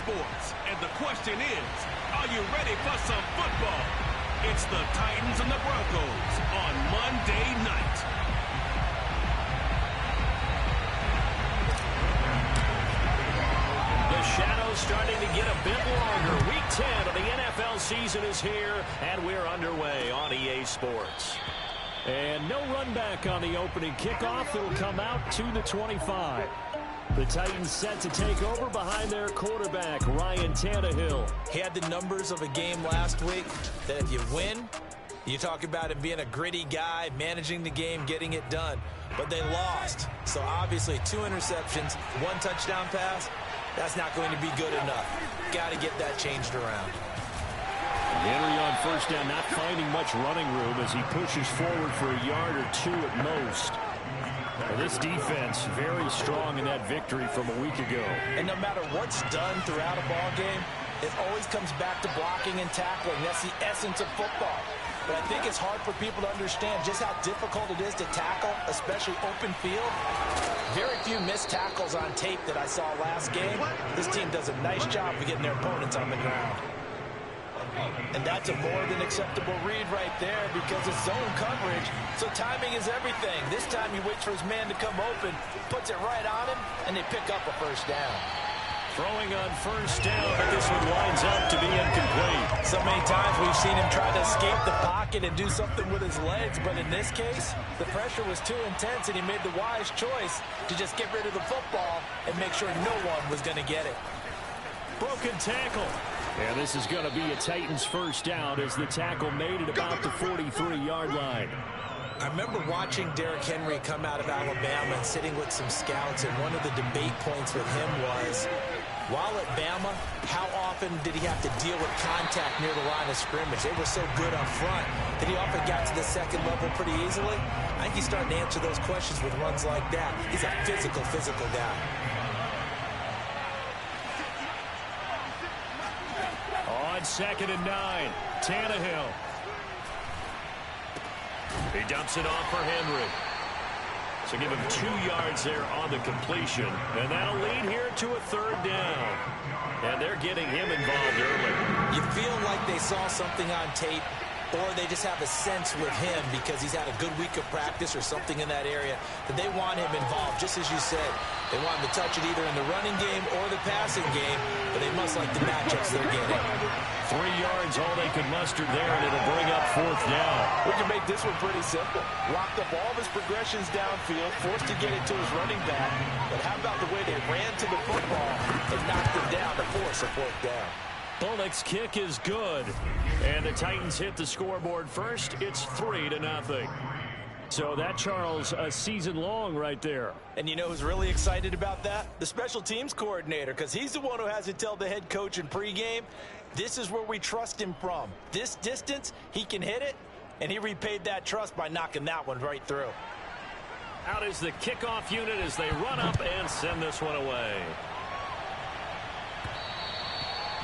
Sports. And the question is, are you ready for some football? It's the Titans and the Broncos on Monday night. The shadow's starting to get a bit longer. Week 10 of the NFL season is here, and we're underway on EA Sports. And no run back on the opening kickoff. It'll come out to the 25. The Titans set to take over behind their quarterback, Ryan Tannehill. He had the numbers of a game last week that if you win, you talk about him being a gritty guy, managing the game, getting it done. But they lost. So obviously 2 interceptions, 1 touchdown pass, that's not going to be good enough. Got to get that changed around. Henry on first down, not finding much running room as he pushes forward for a yard or 2 at most. Well, this defense very strong in that victory from a week ago. And no matter what's done throughout a ball game, it always comes back to blocking and tackling. That's the essence of football. But I think it's hard for people to understand just how difficult it is to tackle, especially open field. Very few missed tackles on tape that I saw last game. This team does a nice job of getting their opponents on the ground. And that's a more than acceptable read right there because it's zone coverage, so timing is everything. This time he waits for his man to come open, puts it right on him, and they pick up a first down. Throwing on first down, but this one winds up to be incomplete. So many times we've seen him try to escape the pocket and do something with his legs, but in this case, the pressure was too intense, and he made the wise choice to just get rid of the football and make sure no one was going to get it. Broken tackle. And this is going to be a Titans first down as the tackle made it about the 43-yard line. I remember watching Derrick Henry come out of Alabama and sitting with some scouts, and one of the debate points with him was, while at Bama, how often did he have to deal with contact near the line of scrimmage? They were so good up front that he often got to the second level pretty easily. I think he's starting to answer those questions with runs like that. He's a physical guy. On 2nd and 9, Tannehill. He dumps it off for Henry. So give him 2 yards there on the completion. And that'll lead here to a 3rd down. And they're getting him involved early. You feel like they saw something on tape, or they just have a sense with him because he's had a good week of practice or something in that area that they want him involved, just as you said. They want him to touch it either in the running game or the passing game, but they must like the matchups they're getting. 3 yards, all they could muster there, and it'll bring up 4th down. We can make this one pretty simple. Locked up all of his progressions downfield, forced to get it to his running back. But how about the way they ran to the football and knocked him down to force a 4th down? Bullock's kick is good. And the Titans hit the scoreboard first. It's 3-0. So that, Charles, a season long right there. And you know who's really excited about that? The special teams coordinator, because he's the one who has to tell the head coach in pregame, this is where we trust him from. This distance, he can hit it, and he repaid that trust by knocking that one right through. Out is the kickoff unit as they run up and send this one away.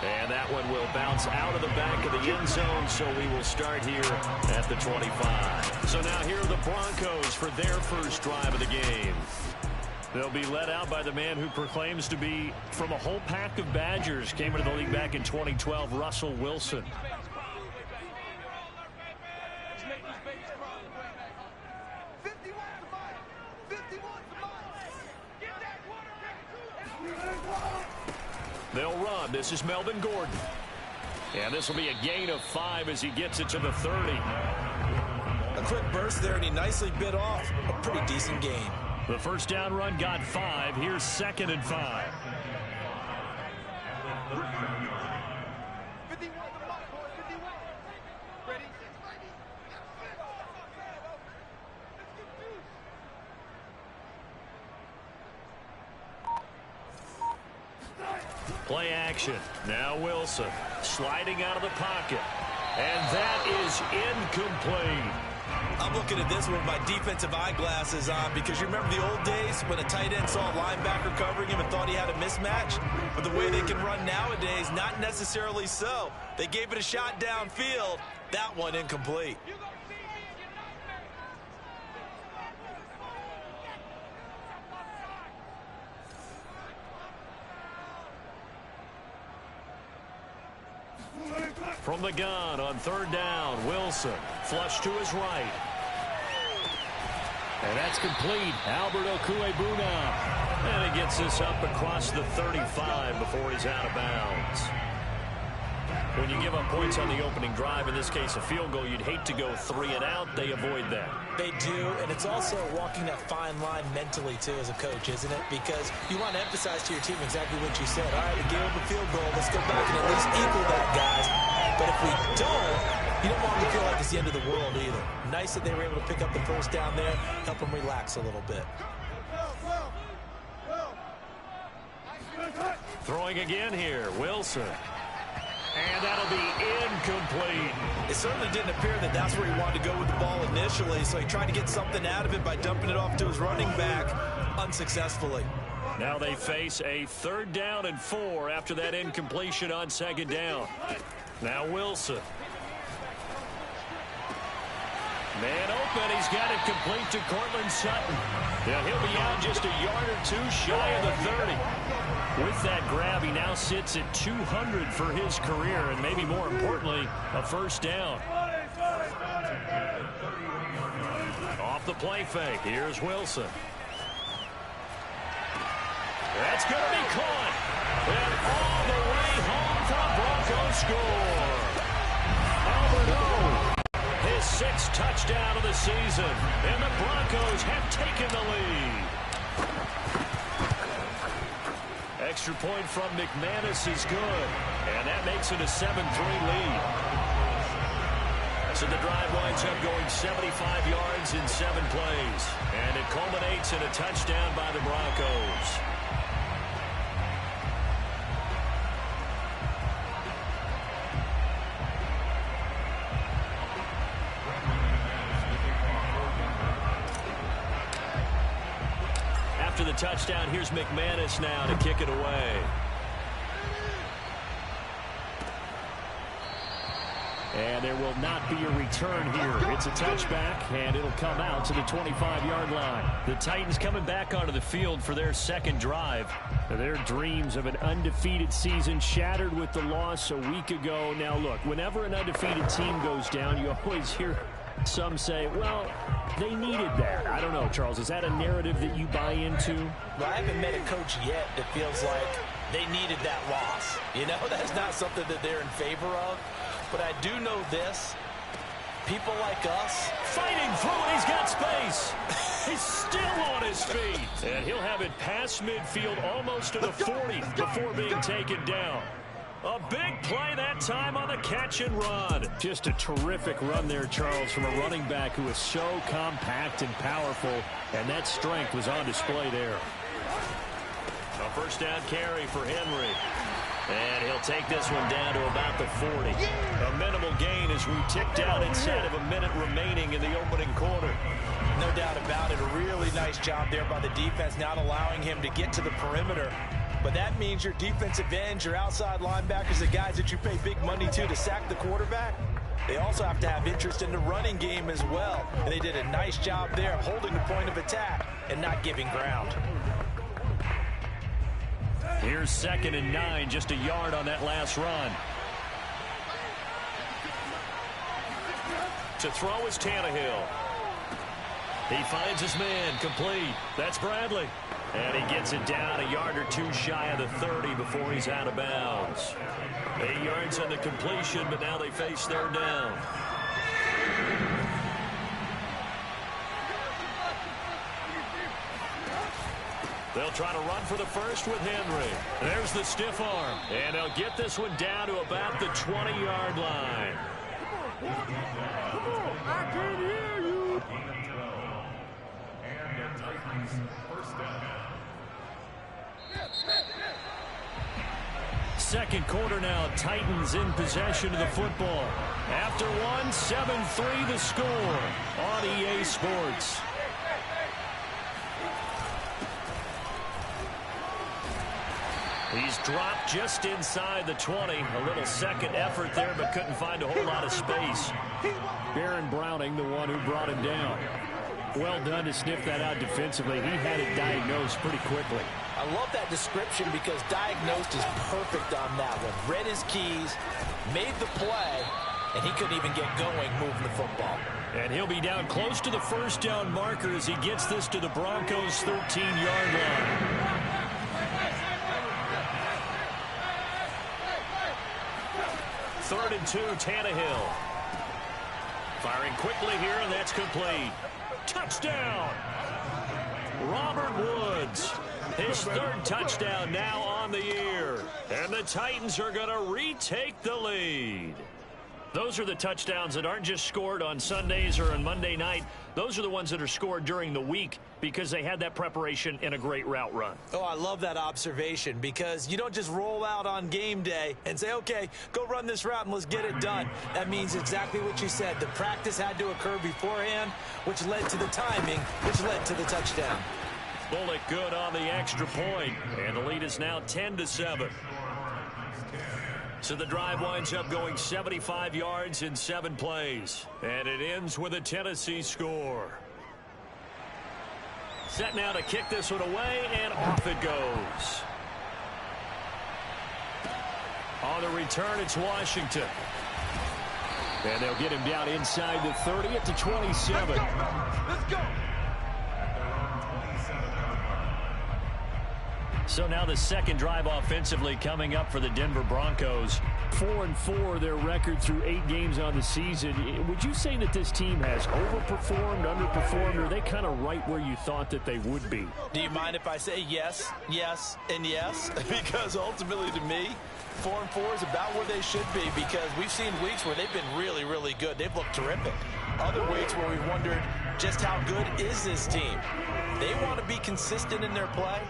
And that one will bounce out of the back of the end zone, so we will start here at the 25. So now here are the Broncos for their first drive of the game. They'll be led out by the man who proclaims to be from a whole pack of Badgers. Came into the league back in 2012, Russell Wilson. They'll run. This is Melvin Gordon. And this will be a gain of 5 as he gets it to the 30. A quick burst there, and he nicely bit off a pretty decent gain. The first down run got 5. Here's 2nd and 5. Play action. Now Wilson sliding out of the pocket. And that is incomplete. I'm looking at this with my defensive eyeglasses on because you remember the old days when a tight end saw a linebacker covering him and thought he had a mismatch? But the way they can run nowadays, not necessarily so. They gave it a shot downfield. That one incomplete. From the gun on third down, Wilson. Flush to his right. And that's complete. Albert Okuebuna. And he gets this up across the 35 before he's out of bounds. When you give up points on the opening drive, in this case a field goal, you'd hate to go 3 and out. They avoid that. They do, and it's also walking that fine line mentally, too, as a coach, isn't it? Because you want to emphasize to your team exactly what you said. All right, we gave up a field goal. Let's go back and at least equal that, guys. But if we don't, you don't want them to feel like it's the end of the world either. Nice that they were able to pick up the first down there, help them relax a little bit. Throwing again here, Wilson. And that'll be incomplete. It certainly didn't appear that that's where he wanted to go with the ball initially, so he tried to get something out of it by dumping it off to his running back unsuccessfully. Now they face a 3rd down and 4 after that incompletion on 2nd down. Now Wilson. Man open, he's got it complete to Cortland Sutton. Now he'll be out just a yard or 2 shy of the 30. With that grab, he now sits at 200 for his career, and maybe more importantly, a first down. Off the play fake, here's Wilson. That's going to be caught. And all the way home for a Broncos score. Albert O, his 6th touchdown of the season, and the Broncos have taken the lead. Extra point from McManus is good, and that makes it a 7-3 lead. So the drive winds up going 75 yards in 7 plays, and it culminates in a touchdown by the Broncos. After the touchdown, here's McManus now to kick it away. And there will not be a return here. It's a touchback, and it'll come out to the 25-yard line. The Titans coming back onto the field for their 2nd drive. Their dreams of an undefeated season shattered with the loss a week ago. Now, look, whenever an undefeated team goes down, you always hear some say, well, they needed that. I don't know, Charles. Is that a narrative that you buy into? Well, I haven't met a coach yet that feels like they needed that loss. You know, that's not something that they're in favor of. But I do know this. People like us. Fighting through it. He's got space. He's still on his feet. And he'll have it past midfield almost to the 40 before being taken down. A big play that time on the catch and run. Just a terrific run there, Charles, from a running back who is so compact and powerful, and that strength was on display there. A first down carry for Henry. And he'll take this one down to about the 40. A minimal gain as we tick down inside of a minute remaining in the opening quarter. No doubt about it. A really nice job there by the defense, not allowing him to get to the perimeter. But that means your defensive ends, your outside linebackers, the guys that you pay big money to sack the quarterback, they also have to have interest in the running game as well. And they did a nice job there of holding the point of attack and not giving ground. Here's 2nd and 9, just a yard on that last run. To throw is Tannehill. He finds his man, complete. That's Bradley. And he gets it down a yard or 2 shy of the 30 before he's out of bounds. 8 yards on the completion, but now they face 3rd down. They'll try to run for the first with Henry. There's the stiff arm. And they'll get this one down to about the 20-yard line. I can hear you. Second quarter now, Titans in possession of the football. After one, 7-3 the score on EA Sports. He's dropped just inside the 20. A little second effort there, but couldn't find a whole lot of space. Baron Browning, the one who brought him down. Well done to sniff that out defensively. He had it diagnosed pretty quickly. I love that description because diagnosed is perfect on that one. Read his keys, made the play, and he couldn't even get going moving the football. And he'll be down close to the first down marker as he gets this to the Broncos' 13-yard line. Third and 2, Tannehill. Firing quickly here, and that's complete. Touchdown! Robert Woods. His third touchdown now on the year. And the Titans are going to retake the lead. Those are the touchdowns that aren't just scored on Sundays or on Monday night. Those are the ones that are scored during the week because they had that preparation in a great route run. Oh, I love that observation because you don't just roll out on game day and say, okay, go run this route and let's get it done. That means exactly what you said. The practice had to occur beforehand, which led to the timing, which led to the touchdown. Bullock good on the extra point, and the lead is now 10-7. So the drive winds up going 75 yards in 7 plays, and it ends with a Tennessee score. Set now to kick this one away, and off it goes. On the return, it's Washington. And they'll get him down inside the 30 at the 27. Let's go. So now the second drive offensively coming up for the Denver Broncos. 4-4 their record through 8 games on the season. Would you say that this team has overperformed, underperformed, or are they kind of right where you thought that they would be? Do you mind if I say yes, yes, and yes? Because ultimately to me, 4-4 is about where they should be because we've seen weeks where they've been really, really good. They've looked terrific. Other weeks where we've wondered just how good is this team. They want to be consistent in their play.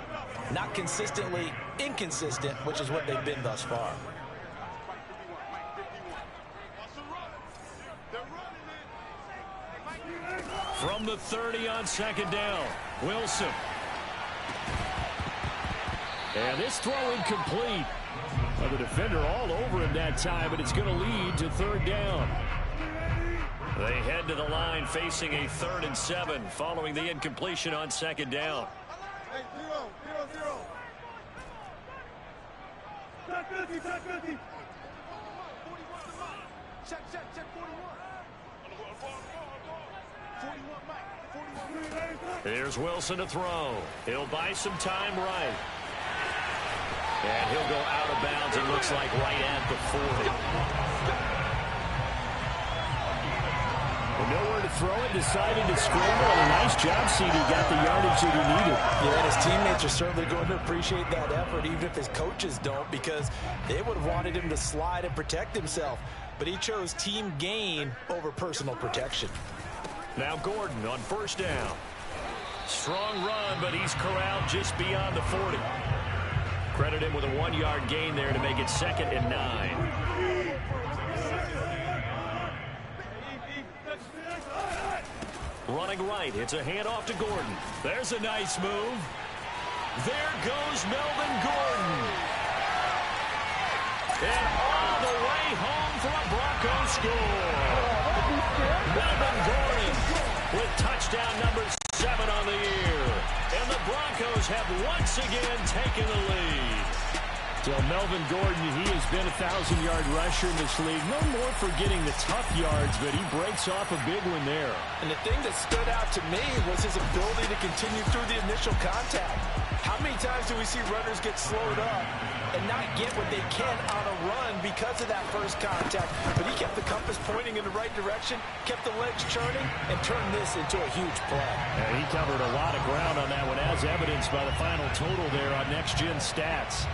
Not consistently inconsistent, which is what they've been thus far. From the 30 on second down, Wilson. And this throw incomplete. Well, the defender all over him that time, but it's going to lead to third down. They head to the line facing a 3rd and 7 following the incompletion on second down. Here's Wilson to throw. He'll buy some time right. And he'll go out of bounds, it looks like right at the 40. Nowhere to throw it, decided to scramble, and a nice job, CD. Got the yardage that he needed. Yeah, and his teammates are certainly going to appreciate that effort, even if his coaches don't, because they would have wanted him to slide and protect himself. But he chose team gain over personal protection. Now Gordon on first down. Strong run, but he's corralled just beyond the 40. Credit him with a 1-yard gain there to make it 2nd and 9. Running right, it's a handoff to Gordon. There's a nice move. There goes Melvin Gordon. And all the way home for a Broncos score. Melvin Gordon with touchdown number 7 on the year. And the Broncos have once again taken the lead. So Melvin Gordon, he has been a 1,000-yard rusher in this league. No more for getting the tough yards, but he breaks off a big one there. And the thing that stood out to me was his ability to continue through the initial contact. How many times do we see runners get slowed up and not get what they can on a run because of that first contact? But he kept the compass pointing in the right direction, kept the legs churning, and turned this into a huge play. Yeah, he covered a lot of ground on that one, as evidenced by the final total there on Next Gen Stats.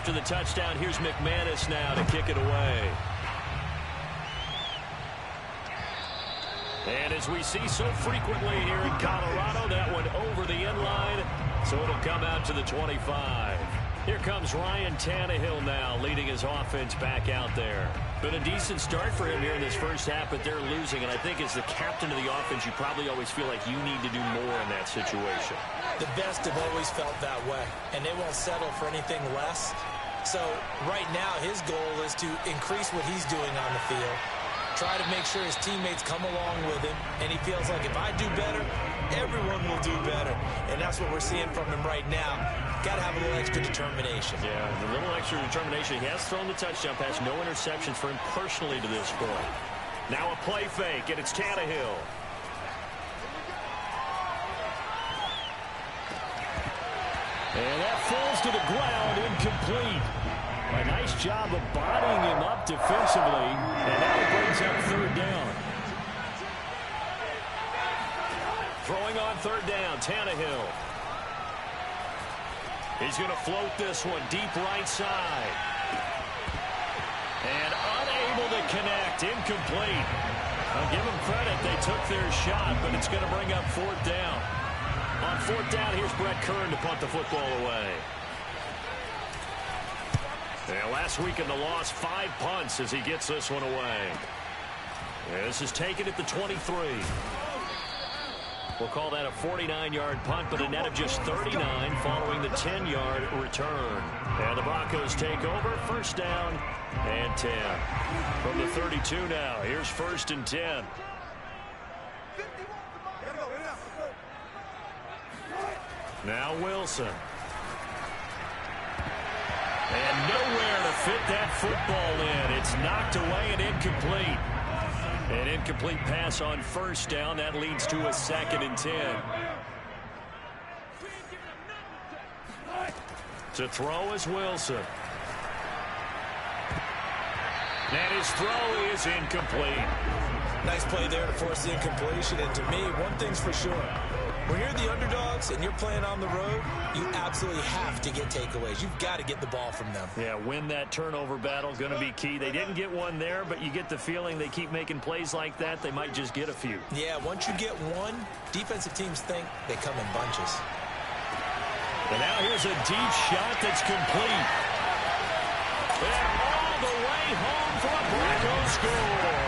After the touchdown, here's McManus now to kick it away. And as we see so frequently here in Colorado, that one over the end line, so it'll come out to the 25. Here comes Ryan Tannehill now, leading his offense back out there. Been a decent start for him here in this first half, but they're losing. And I think as the captain of the offense, you probably always feel like you need to do more in that situation. The best have always felt that way, and they won't settle for anything less. So right now his goal is to increase what he's doing on the field try to make sure his teammates come along with him, and he feels like if I do better, everyone will do better. And that's what we're seeing from him right now. Got to have a little extra determination. Yeah, the little extra determination. He has thrown the touchdown pass. No interceptions for him personally to this point. Now a play fake, and it's Tannehill. And that falls to the ground, incomplete. A nice job of bodying him up defensively, and now it brings up third down. Throwing on third down, Tannehill. He's going to float this one deep right side. And unable to connect, incomplete. I'll give them credit, they took their shot, but it's going to bring up fourth down. On fourth down, here's Brett Kern to punt the football away. And last week in the loss, 5 punts as he gets this one away. And this is taken at the 23. We'll call that a 49-yard punt, but a net of just 39 following the 10-yard return. And the Broncos take over, first down and 10. From the 32 now, here's first and 10. Now Wilson. And nowhere to fit that football in. It's knocked away and incomplete. An incomplete pass on first down. That leads to a second and 10. To throw is Wilson. And his throw is incomplete. Nice play there to force the incompletion. And to me, one thing's for sure. When you're the underdogs and you're playing on the road, you absolutely have to get takeaways. You've got to get the ball from them. Yeah, win that turnover battle, going to be key. They didn't get one there, but you get the feeling they keep making plays like that, they might just get a few. Yeah, once you get one, defensive teams think they come in bunches. And now here's a deep shot that's complete. And all the way home for a Broncos score.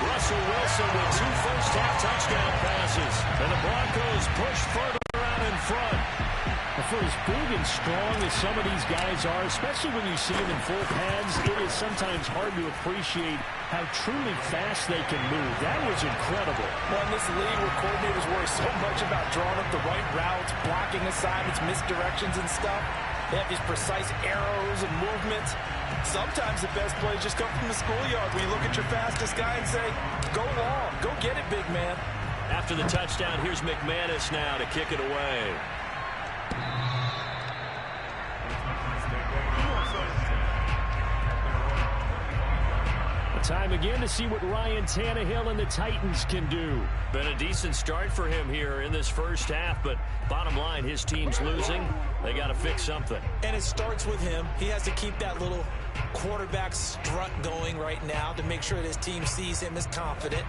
Russell Wilson with 2 first-half touchdown passes. And the Broncos push further out in front. For as big and strong as some of these guys are, especially when you see them in full pads, it is sometimes hard to appreciate how truly fast they can move. That was incredible. Well, in this league where coordinators worry so much about drawing up the right routes, blocking assignments, misdirections and stuff, they have these precise arrows and movements. Sometimes the best plays just come from the schoolyard where you look at your fastest guy and say, go long, go get it, big man. After the touchdown, here's McManus now to kick it away. Time again to see what Ryan Tannehill and the Titans can do. Been a decent start for him here in this first half, but bottom line, his team's losing. They got to fix something. And it starts with him. He has to keep that little quarterback strut going right now to make sure that his team sees him as confident.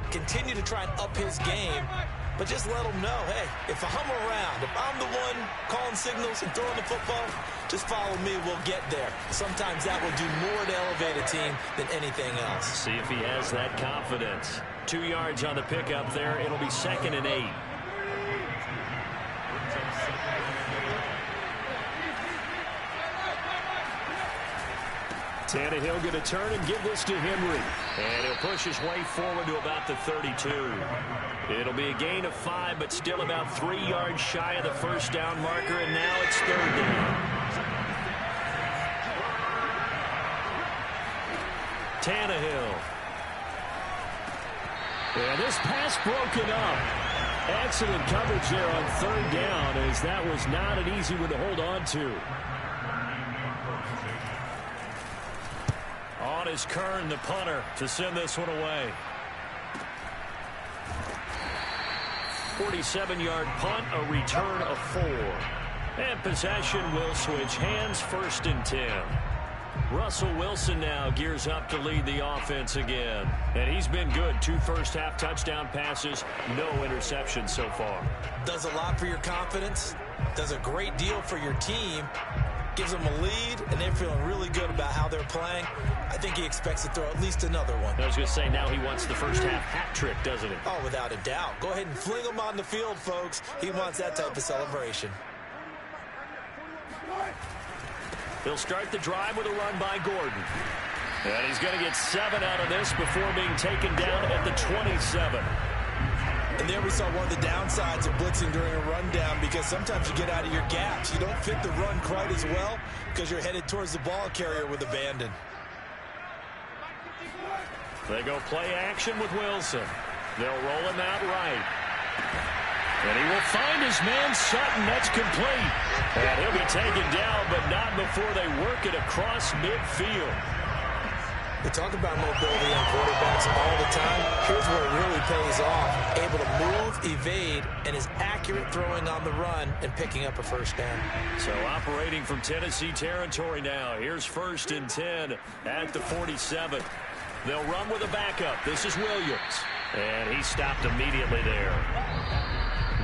Continue to try and up his game, but just let him know, hey, if I'm around, if I'm the one calling signals and throwing the football, just follow me, we'll get there. Sometimes that will do more to elevate a team than anything else. See if he has that confidence. 2 yards on the pickup there. It'll be 2nd and 8. Tannehill going to turn and give this to Henry. And he'll push his way forward to about the 32. It'll be a gain of 5, but still about 3 yards shy of the first down marker, and now it's third down. Tannehill. And this pass broken up. Excellent coverage there on third down, as that was not an easy one to hold on to. On is Kern, the punter, to send this one away. 47-yard punt, a return of 4. And possession will switch hands, 1st and 10. Russell Wilson now gears up to lead the offense again. And he's been good. 2 first-half touchdown passes, no interceptions so far. Does a lot for your confidence. Does a great deal for your team. Gives them a lead, and they're feeling really good about how they're playing. I think he expects to throw at least another one. I was going to say, now he wants the first-half hat trick, doesn't he? Oh, without a doubt. Go ahead and fling him on the field, folks. He wants that type of celebration. He'll start the drive with a run by Gordon. And he's going to get 7 out of this before being taken down at the 27. And there we saw one of the downsides of blitzing during a rundown, because sometimes you get out of your gaps. You don't fit the run quite as well because you're headed towards the ball carrier with abandon. They go play action with Wilson. They'll roll him out right. And he will find his man Sutton. That's complete. And he'll be taken down, but not before they work it across midfield. They talk about mobility on quarterbacks all the time. Here's where it really pays off. Able to move, evade, and is accurate throwing on the run and picking up a first down. So operating from Tennessee territory now. Here's 1st and 10 at the 47. They'll run with a backup. This is Williams. And he stopped immediately there.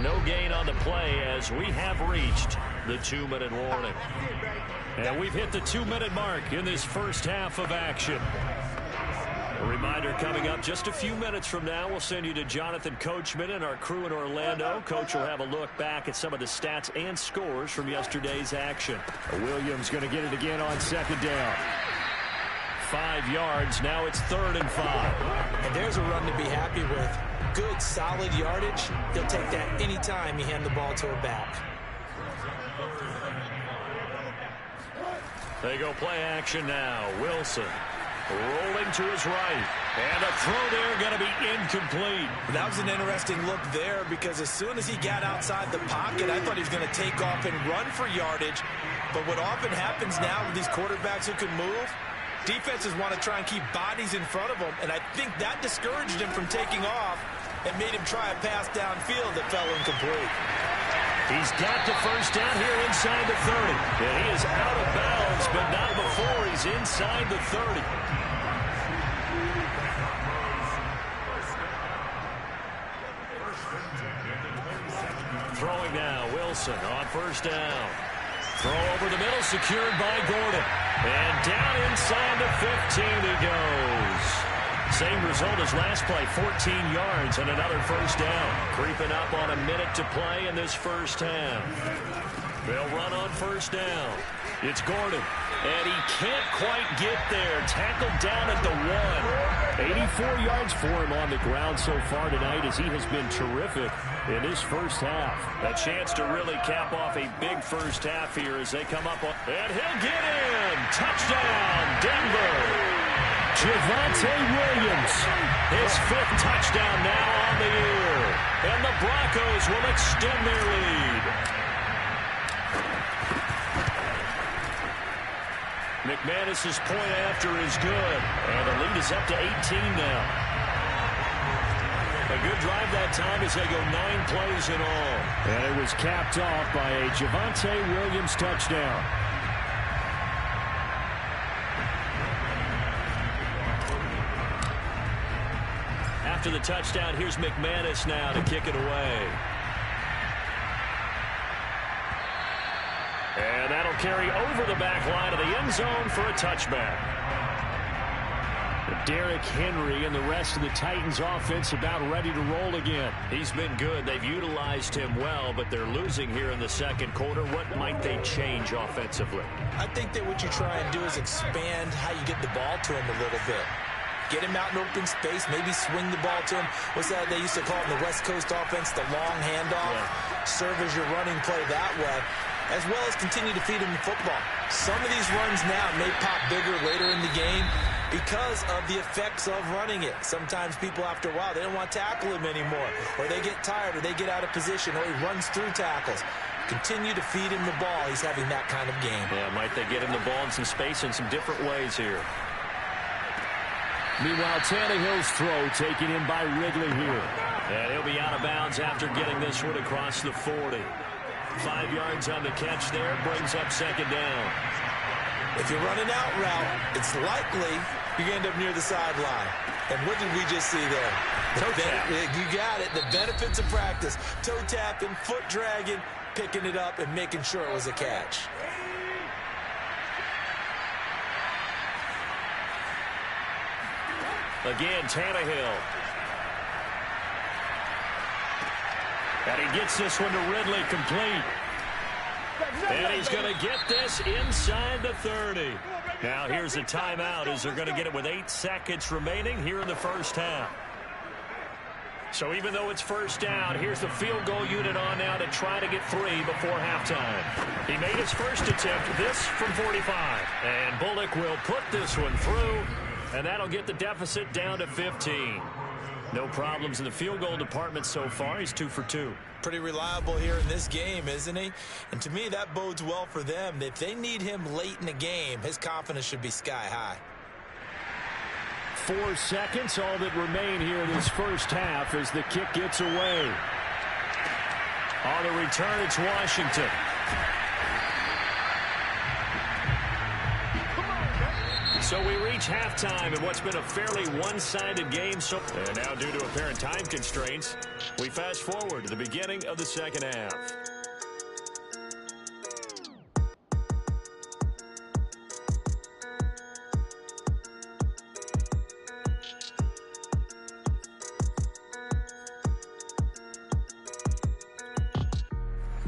No gain on the play as we have reached the 2-minute warning. And we've hit the 2-minute mark in this first half of action. A reminder coming up just a few minutes from now. We'll send you to Jonathan Coachman and our crew in Orlando. Coach will have a look back at some of the stats and scores from yesterday's action. Williams going to get it again on 2nd down. 5 yards. Now it's 3rd and 5. And there's a run to be happy with. Good, solid yardage. He'll take that anytime you hand the ball to a back. They go play action now. Wilson rolling to his right. And a throw there going to be incomplete. That was an interesting look there, because as soon as he got outside the pocket, I thought he was going to take off and run for yardage. But what often happens now with these quarterbacks who can move, defenses want to try and keep bodies in front of them. And I think that discouraged him from taking off and made him try a pass downfield that fell incomplete. He's got the first down here inside the 30. And he is out of bounds, but not before he's inside the 30. Throwing now, Wilson on 1st down. Throw over the middle, secured by Gordon. And down inside the 15 he goes. Same result as last play, 14 yards and another first down. Creeping up on a minute to play in this first half. They'll run on 1st down. It's Gordon. And he can't quite get there. Tackled down at the 1. 84 yards for him on the ground so far tonight, as he has been terrific in his first half. A chance to really cap off a big first half here as they come up on. And he'll get in. Touchdown, Denver. Javonte Williams. His 5th touchdown now on the year. And the Broncos will extend their lead. McManus's point after is good. And the lead is up to 18 now. A good drive that time as they go 9 plays in all. And it was capped off by a Javonte Williams touchdown. After the touchdown, here's McManus now to kick it away. And that'll carry over the back line of the end zone for a touchback. Derrick Henry and the rest of the Titans offense about ready to roll again. He's been good. They've utilized him well, but they're losing here in the 2nd quarter. What might they change offensively? I think that what you try and do is expand how you get the ball to him a little bit. Get him out in open space, maybe swing the ball to him. What's that they used to call it in the West Coast offense, the long handoff? Yeah. Serve as your running play that way, as well as continue to feed him the football. Some of these runs now may pop bigger later in the game because of the effects of running it. Sometimes people, after a while, they don't want to tackle him anymore, or they get tired, or they get out of position, or he runs through tackles. Continue to feed him the ball. He's having that kind of game. Yeah, might they get him the ball in some space in some different ways here. Meanwhile, Tannehill's throw taken in by Ridley here. And he'll be out of bounds after getting this one across the 40. 5 yards on the catch there, brings up 2nd down. If you're running out route, it's likely you're going to end up near the sideline. And what did we just see there? Toe tap. You got it. The benefits of practice. Toe tapping, foot dragging, picking it up, and making sure it was a catch. Again, Tannehill. And he gets this one to Ridley complete. And he's going to get this inside the 30. Now here's a timeout as they're going to get it with 8 seconds remaining here in the first half. So even though it's first down, here's the field goal unit on now to try to get 3 before halftime. He made his first attempt, this from 45. And Bullock will put this one through, and that'll get the deficit down to 15. No problems in the field goal department so far. He's 2 for 2. Pretty reliable here in this game, isn't he? And to me, that bodes well for them. If they need him late in the game, his confidence should be sky high. 4 seconds, all that remain here in this first half as the kick gets away. On the return, it's Washington. So we reach halftime in what's been a fairly one-sided game. And now, due to apparent time constraints, we fast forward to the beginning of the second half.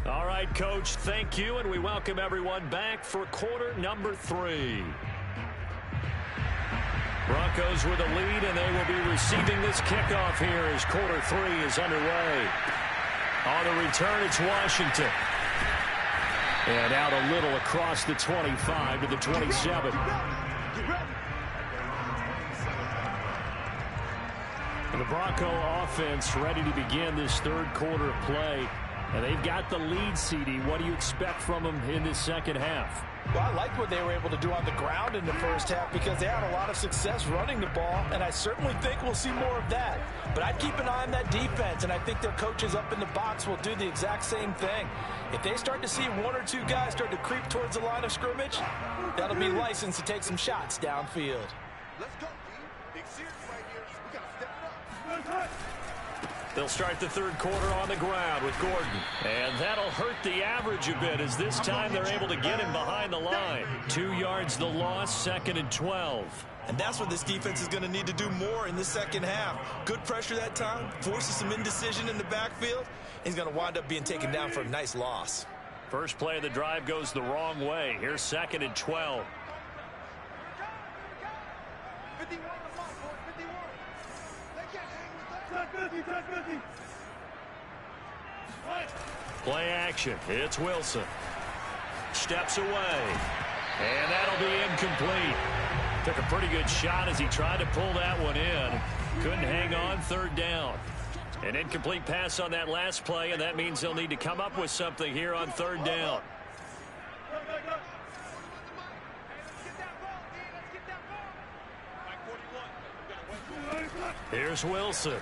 All right, Coach, thank you, and we welcome everyone back for quarter number 3. Broncos with a lead, and they will be receiving this kickoff here as quarter 3 is underway. On the return, it's Washington. And out a little across the 25 to the 27. And the Bronco offense ready to begin this third quarter of play. And they've got the lead, CD. What do you expect from them in this second half? Well, I like what they were able to do on the ground in the first half because they had a lot of success running the ball, and I certainly think we'll see more of that. But I'd keep an eye on that defense, and I think their coaches up in the box will do the exact same thing. If they start to see 1 or 2 guys start to creep towards the line of scrimmage, that'll be licensed to take some shots downfield. Let's go, D. Big series right here. We got to step it up. They'll start the third quarter on the ground with Gordon. And that'll hurt the average a bit as this time they're able to get him behind the line. 2 yards the loss, 2nd and 12. And that's what this defense is going to need to do more in the second half. Good pressure that time, forces some indecision in the backfield. He's going to wind up being taken down for a nice loss. First play of the drive goes the wrong way. Here's 2nd and 12. 51 on the ball, 51. They can't hang with that. Touch 50. Play action. It's Wilson. Steps away. And that'll be incomplete. Took a pretty good shot as he tried to pull that one in. Couldn't hang on, 3rd down. An incomplete pass on that last play, and that means they'll need to come up with something here on 3rd down. Here's Wilson.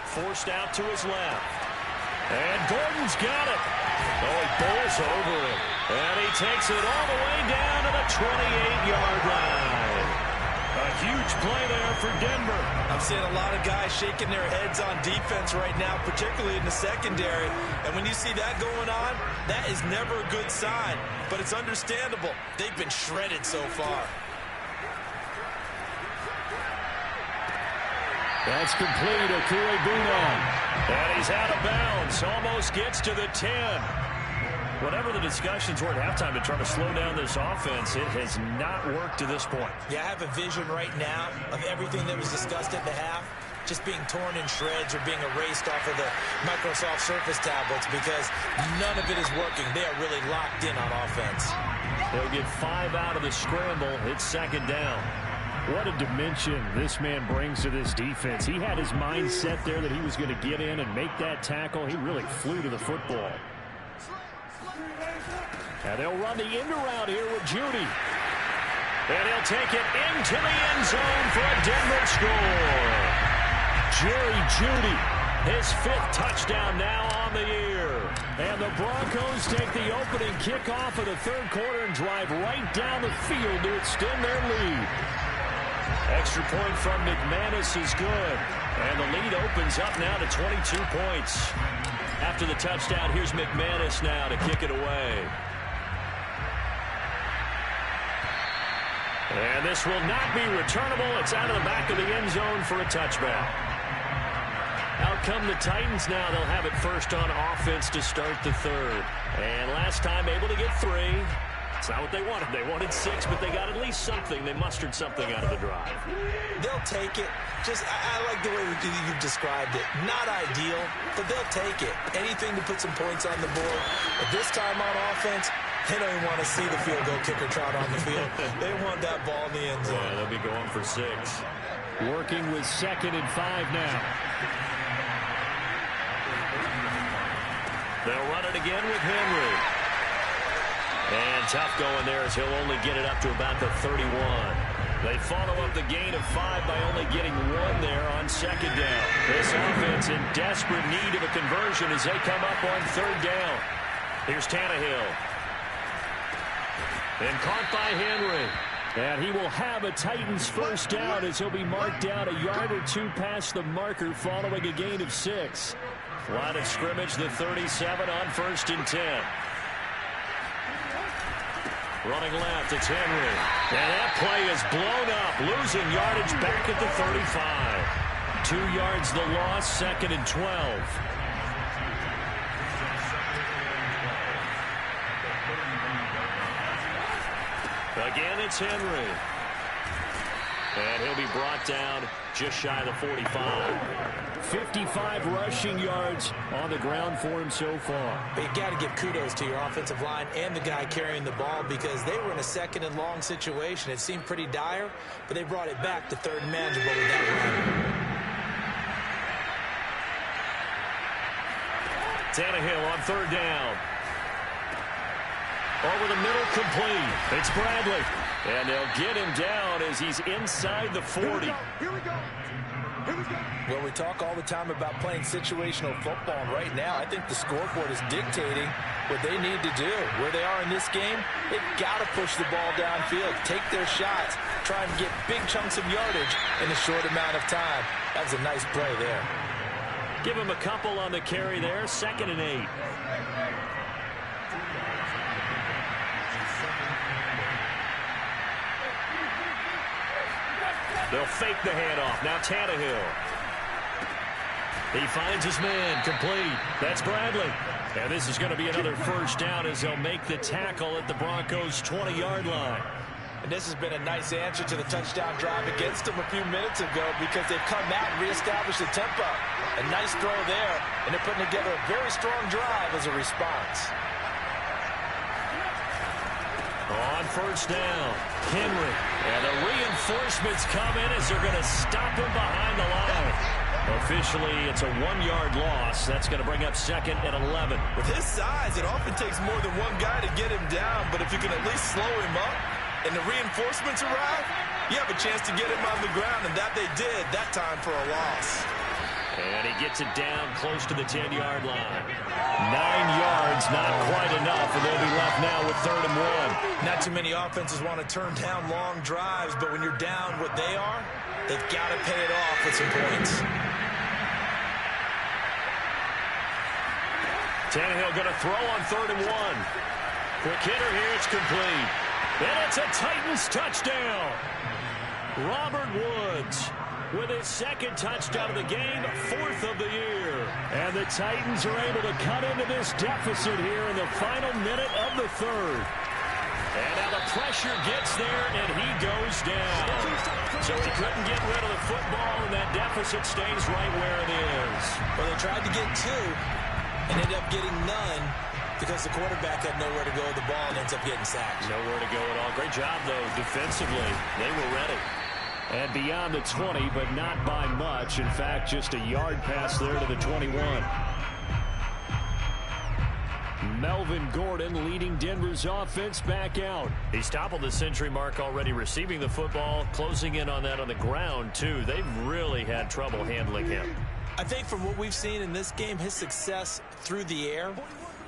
Forced out to his left. And Gordon's got it. Oh, he bowls over it. And he takes it all the way down to the 28-yard line. A huge play there for Denver. I'm seeing a lot of guys shaking their heads on defense right now, particularly in the secondary. And when you see that going on, that is never a good sign. But it's understandable. They've been shredded so far. That's complete. Okuegbuna. And he's out of bounds. Almost gets to the 10. Whatever the discussions were at halftime to try to slow down this offense, it has not worked to this point. Yeah, I have a vision right now of everything that was discussed at the half just being torn in shreds or being erased off of the Microsoft Surface tablets because none of it is working. They are really locked in on offense. They'll get 5 out of the scramble. It's 2nd down. What a dimension this man brings to this defense. He had his mind set there that he was going to get in and make that tackle. He really flew to the football. And they'll run the end around here with Judy. And he'll take it into the end zone for a Denver score. Jerry Judy, his 5th touchdown now on the year. And the Broncos take the opening kickoff of the third quarter and drive right down the field to extend their lead. Extra point from McManus is good. And the lead opens up now to 22 points. After the touchdown, here's McManus now to kick it away. And this will not be returnable. It's out of the back of the end zone for a touchback. Out come the Titans now. They'll have it first on offense to start the third. And last time able to get 3. It's not what they wanted. They wanted 6, but they got at least something. They mustered something out of the drive. They'll take it. I like the way you described it. Not ideal, but they'll take it. Anything to put some points on the board. But this time on offense, they don't even want to see the field goal kicker trot on the field. They want that ball in the end zone. Yeah, they'll be going for 6. Working with 2nd and 5 now. They'll run it again with Henry. And tough going there as he'll only get it up to about the 31. They follow up the gain of 5 by only getting 1 there on 2nd down. This offense in desperate need of a conversion as they come up on 3rd down. Here's Tannehill. And caught by Henry. And he will have a Titans first down as he'll be marked down a yard or 2 past the marker following a gain of 6. Line of scrimmage, the 37 on 1st and 10. Running left, it's Henry. And that play is blown up, losing yardage back at the 35. 2 yards the loss, 2nd and 12. Again, it's Henry. And he'll be brought down just shy of the 45. 55 rushing yards on the ground for him so far. But you got to give kudos to your offensive line and the guy carrying the ball because they were in a 2nd and long situation. It seemed pretty dire, but they brought it back to 3rd and manageable with that run. Tannehill on 3rd down. Over the middle, complete. It's Bradley. And they'll get him down as he's inside the 40. Here we go. Well, we talk all the time about playing situational football, and right now I think the scoreboard is dictating what they need to do. Where they are in this game, they've got to push the ball downfield, take their shots, try and get big chunks of yardage in a short amount of time. That was a nice play there. Give him a couple on the carry there, 2nd and 8. They'll fake the handoff. Now Tannehill. He finds his man. Complete. That's Bradley. And this is going to be another first down as they'll make the tackle at the Broncos' 20-yard line. And this has been a nice answer to the touchdown drive against them a few minutes ago because they've come out and reestablished the tempo. A nice throw there, and they're putting together a very strong drive as a response. On 1st down, Henry. And the reinforcements come in as they're going to stop him behind the line. Officially, it's a 1-yard loss. That's going to bring up 2nd and 11. With his size, it often takes more than one guy to get him down, but if you can at least slow him up and the reinforcements arrive, you have a chance to get him on the ground, and that they did that time for a loss. And he gets it down close to the 10-yard line. 9 yards, not quite enough, and they'll be left now with 3rd and 1. Not too many offenses want to turn down long drives, but when you're down what they are, they've got to pay it off with some points. Tannehill going to throw on 3rd and 1. Quick hitter here, it's complete. And it's a Titans touchdown. Robert Woods with his 2nd touchdown of the game, 4th of the year. And the Titans are able to cut into this deficit here in the final minute of the 3rd. And now the pressure gets there, and he goes down. So he couldn't get rid of the football, and that deficit stays right where it is. Well, they tried to get 2 and ended up getting none because the quarterback had nowhere to go with the ball and ends up getting sacked. Nowhere to go at all. Great job, though, defensively. They were ready. And beyond the 20, but not by much. In fact, just a yard pass there to the 21. Melvin Gordon leading Denver's offense back out. He's toppled the century mark already receiving the football, closing in on that on the ground, too. They've really had trouble handling him. I think from what we've seen in this game, his success through the air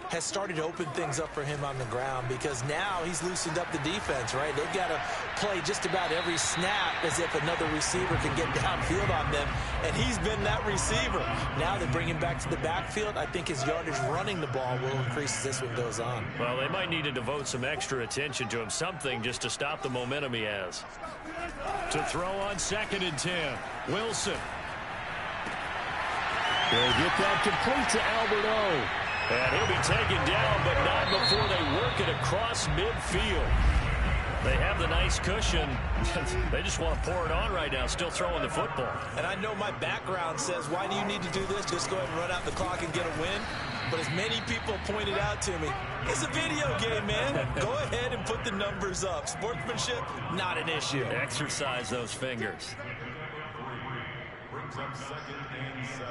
has started to open things up for him on the ground because now he's loosened up the defense, right? They've got to play just about every snap as if another receiver can get downfield on them, and he's been that receiver. Now they bring him back to the backfield. I think his yardage running the ball will increase as this one goes on. Well, they might need to devote some extra attention to him, something just to stop the momentum he has. To throw on 2nd and 10, Wilson. They'll get that complete to Albert O. And he'll be taken down, but not before they work it across midfield. They have the nice cushion. They just want to pour it on right now, still throwing the football. And I know my background says, why do you need to do this? Just go ahead and run out the clock and get a win. But as many people pointed out to me, it's a video game, man. Go ahead and put the numbers up. Sportsmanship, not an issue. Exercise those fingers. Brings up 2nd and 7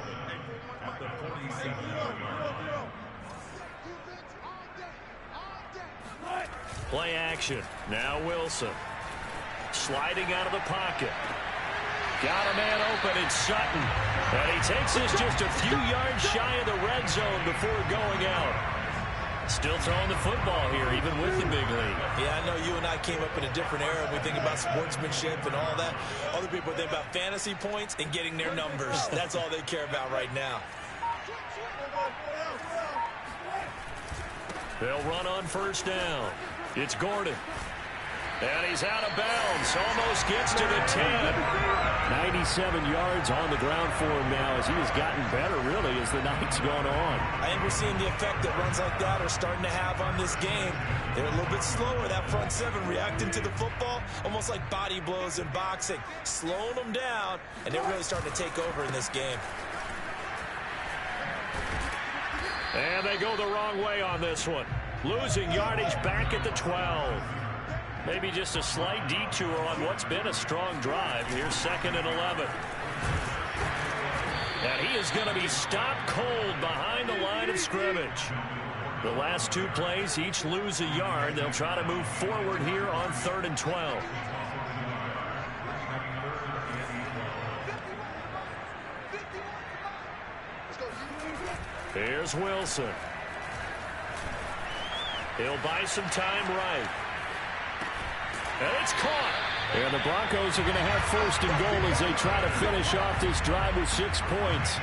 at the 47-yard line. Play action. Now Wilson. Sliding out of the pocket. Got a man open in Sutton. And he takes this just a few yards shy of the red zone before going out. Still throwing the football here, even with the big lead. Yeah, I know you and I came up in a different era. We think about sportsmanship and all that. Other people think about fantasy points and getting their numbers. That's all they care about right now. They'll run on first down. It's Gordon. And he's out of bounds. Almost gets to the 10. 97 yards on the ground for him now as he has gotten better, really, as the night's gone on. I think we're seeing the effect that runs like that are starting to have on this game. They're a little bit slower, that front seven, reacting to the football, almost like body blows in boxing, slowing them down, and they're really starting to take over in this game. And they go the wrong way on this one. Losing yardage back at the 12. Maybe just a slight detour on what's been a strong drive. Here's 2nd and 11. And he is going to be stopped cold behind the line of scrimmage. The last 2 plays each lose a yard. They'll try to move forward here on 3rd and 12. Here's Wilson. He'll buy some time right. And it's caught. And the Broncos are going to have 1st and goal as they try to finish off this drive with 6 points.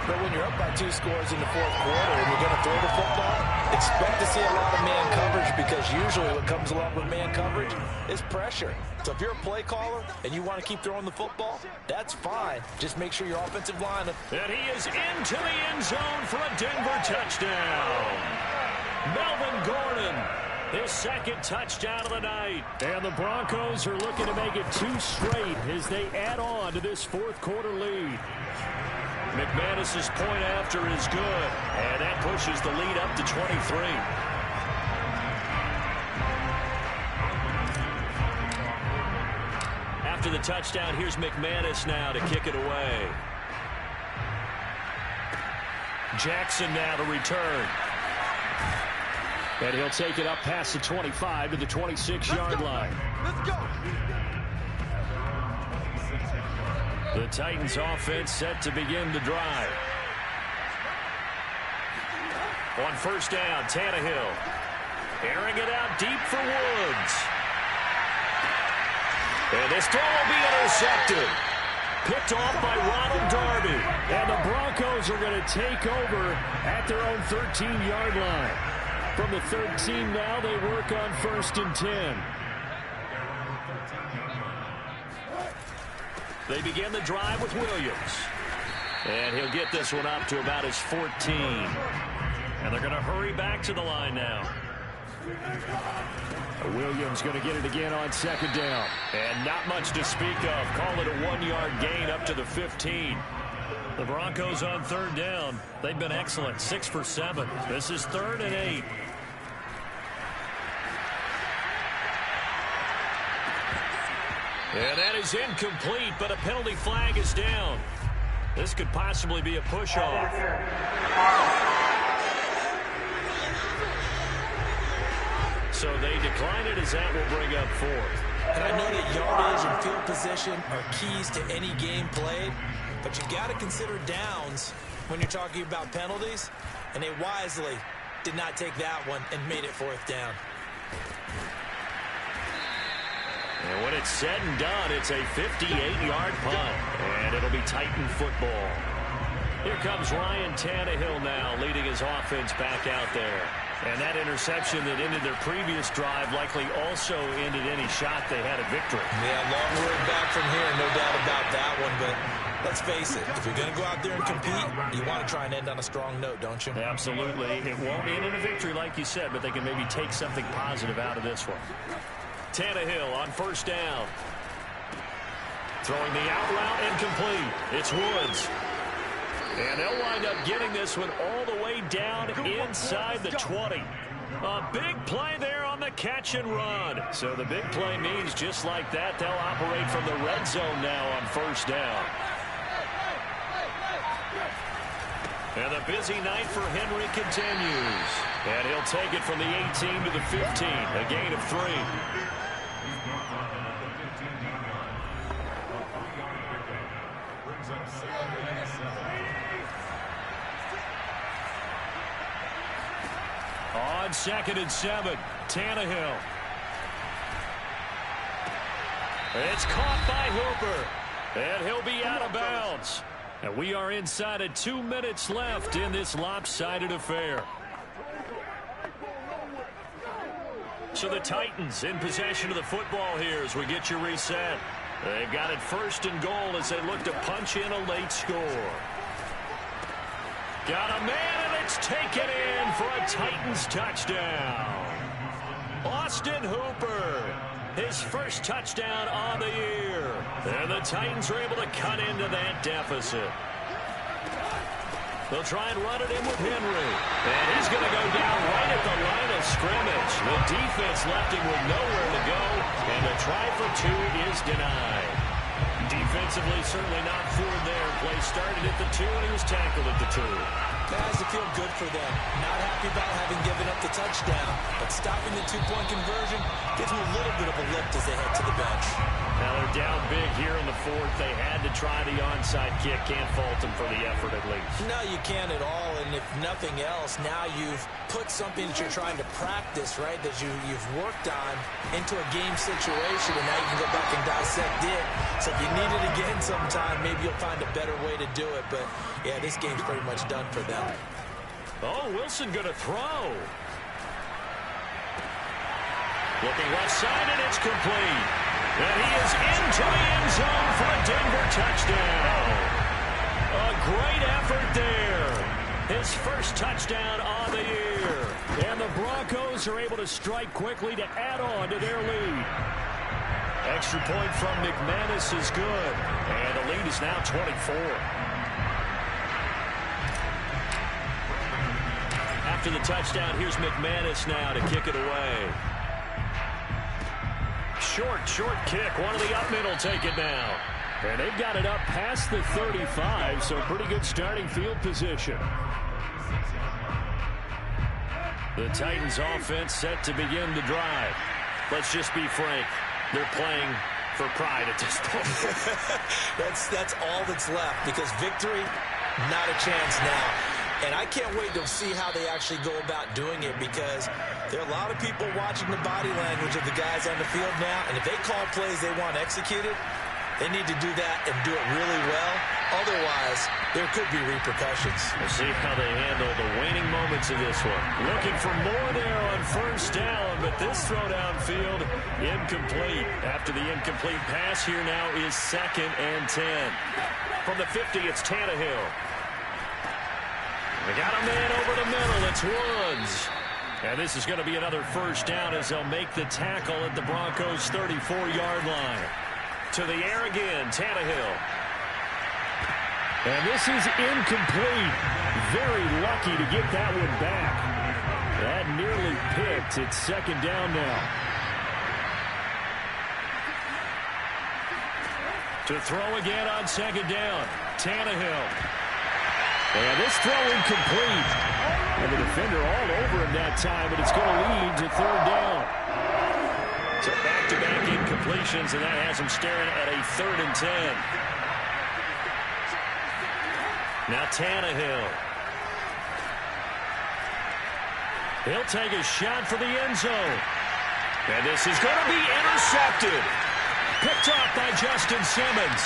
But when you're up by 2 scores in the 4th quarter and you're going to throw the football, expect to see a lot of man coverage, because usually what comes along with man coverage is pressure. So if you're a play caller and you want to keep throwing the football, that's fine. Just make sure your offensive line... And he is into the end zone for a Denver touchdown. Melvin Gordon, his 2nd touchdown of the night. And the Broncos are looking to make it 2 straight as they add on to this 4th quarter lead. McManus's point after is good, and that pushes the lead up to 23. After the touchdown, here's McManus now to kick it away. Jackson now to return. And he'll take it up past the 25 to the 26-yard line. Let's go. The Titans offense set to begin the drive. On first down, Tannehill. Airing it out deep for Woods. And this throw will be intercepted. Picked off by Ronald Darby. And the Broncos are going to take over at their own 13-yard line. From the 13 now, they work on 1st and 10. They begin the drive with Williams. And he'll get this one up to about his 14. And they're going to hurry back to the line now. Williams going to get it again on 2nd down. And not much to speak of. Call it a 1-yard gain up to the 15. The Broncos on 3rd down. They've been excellent. 6 for 7. This is 3rd and 8. And that is incomplete, but a penalty flag is down. This could possibly be a push-off. So they decline it as that will bring up 4th. And I know that yardage and field position are keys to any game played, but you got to consider downs when you're talking about penalties, and they wisely did not take that one and made it 4th down. And when it's said and done, it's a 58-yard punt, and it'll be Titan football. Here comes Ryan Tannehill now, leading his offense back out there. And that interception that ended their previous drive likely also ended any shot they had at victory. Yeah, long road back from here, no doubt about that one, but Let's face it, if you're going to go out there and compete, you want to try and end on a strong note, don't you? Absolutely. It won't end in a victory like you said, but they can maybe take something positive out of this one. Tannehill on first down. Throwing the out route incomplete. It's Woods. And they'll wind up getting this one all the way down inside the 20. A big play there on the catch and run. So the big play means just like that, they'll operate from the red zone now on first down. And the busy night for Henry continues. And he'll take it from the 18 to the 15, a gain of 3. On 2nd and 7, Tannehill. It's caught by Hooper, and he'll be out of bounds. And we are inside of 2 minutes left in this lopsided affair. So the Titans in possession of the football here as we get you reset. They've got it 1st and goal as they look to punch in a late score. Got a man, and it's taken in for a Titans touchdown. Austin Hooper, his first touchdown on the year. And the Titans are able to cut into that deficit. They'll try and run it in with Henry. And he's going to go down right at the line of scrimmage. The defense left him with nowhere to go. And the try for 2 is denied. Defensively, certainly not forward there. Play started at the 2, and he was tackled at the 2. That has to feel good for them. Not happy about having given up the touchdown, but stopping the 2-point conversion gives them a little bit of a lift as they head to the bench. Now they're down big here in the 4th. They had to try the onside kick. Can't fault them for the effort at least. No, you can't at all. And if nothing else, now you've put something that you're trying to practice, right, that you've worked on into a game situation, and now you can go back and dissect it. So if you need it again sometime, maybe you'll find a better way to do it. But, yeah, this game's pretty much done for them. Oh, Wilson going to throw. Looking left side, and it's complete. And he is into the end zone for a Denver touchdown. A great effort there. His first touchdown on the year. And the Broncos are able to strike quickly to add on to their lead. Extra point from McManus is good. And the lead is now 24. After the touchdown, here's McManus now to kick it away. Short kick. One of the up men will take it now. And they've got it up past the 35, so pretty good starting field position. The Titans offense set to begin the drive. Let's just be frank. They're playing for pride at this point. That's all that's left, because victory, not a chance now. And I can't wait to see how they actually go about doing it, because there are a lot of people watching the body language of the guys on the field now. And if they call plays they want executed, they need to do that and do it really well. Otherwise, there could be repercussions. We'll see how they handle the waning moments of this one. Looking for more there on first down, but this throw downfield incomplete. After the incomplete pass, here now is 2nd and 10. From the 50, it's Tannehill. They got a man over the middle. It's Woods. And this is going to be another first down as they'll make the tackle at the Broncos' 34-yard line. To the air again, Tannehill. And this is incomplete. Very lucky to get that one back. That nearly picked. It's 2nd down now. To throw again on 2nd down, Tannehill. And this throw incomplete. And the defender all over him that time, but it's going to lead to 3rd down. So back-to-back incompletions, and that has him staring at a 3rd and 10. Now Tannehill. He'll take a shot for the end zone. And this is going to be intercepted. Picked off by Justin Simmons.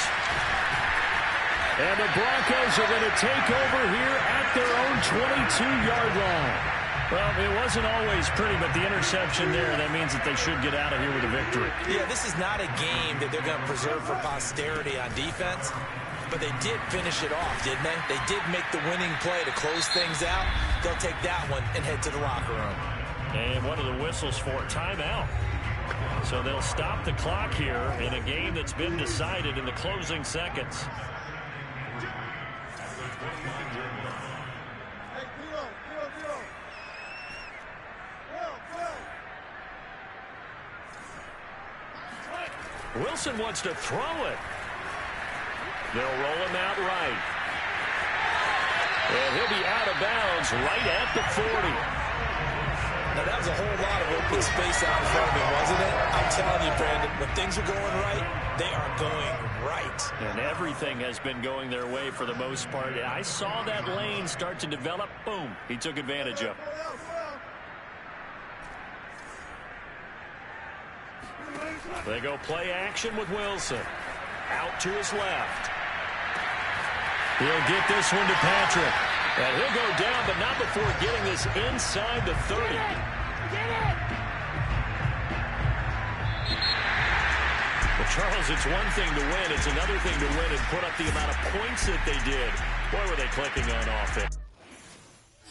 And the Broncos are going to take over here at their own 22-yard line. Well, it wasn't always pretty, but the interception there, that means that they should get out of here with a victory. Yeah, this is not a game that they're going to preserve for posterity on defense. but they did finish it off, didn't they? They did make the winning play to close things out. They'll take that one and head to the locker room. And one of the whistles for timeout. So they'll stop the clock here in a game that's been decided in the closing seconds. Wilson wants to throw it. They'll roll him out right. And he'll be out of bounds right at the 40. Now, that was a whole lot of open space out in front of him, wasn't it? I'm telling you, Brandon, when things are going right, they are going right. And everything has been going their way for the most part. I saw that lane start to develop. Boom. He took advantage of it. They go play action with Wilson. Out to his left. He'll get this one to Patrick. And he'll go down, but not before getting this inside the 30. Get it! Well, Charles, it's one thing to win. It's another thing to win and put up the amount of points that they did. Boy, were they clicking on offense.